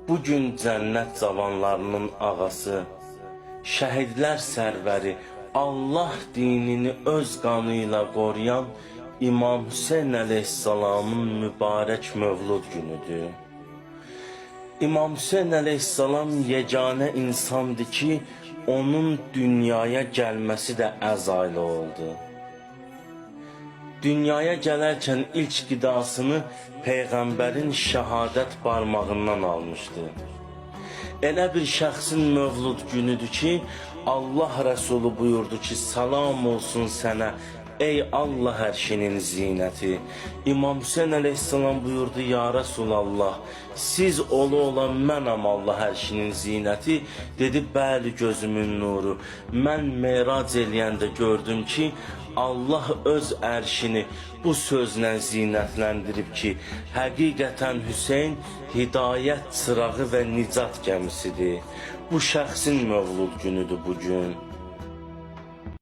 Bugün cənnət cavanlarının ağası, şəhidlər sərvəri, Allah dinini öz qanıyla qoruyan İmam Hüseyn əleyhissalamın mübarək mövlud günüdür. İmam Hüseyn əleyhissalam yeganə insandır ki, onun dünyaya gəlməsi də əzaylı oldu. Dünyaya gələrkən ilk qidasını Peyğəmbərin şəhadət barmağından almışdı. Elə bir şəxsin mövlud günüdür ki, Allah Rəsulu buyurdu ki, salam olsun sənə, ey Allah ərşinin zinəti. İmam Hüseyn əleyhissalam buyurdu, ya Rəsulallah, siz ola mənəm Allah ərşinin zinəti. Dedi, bəli gözümün nuru. Mən meyrac eləyəndə gördüm ki, Allah öz ərşini bu sözlə zinətləndirib ki, həqiqətən Hüseyn hidayət çırağı və nicat gəmisidir. Bu şəxsin mövlud günüdür bugün.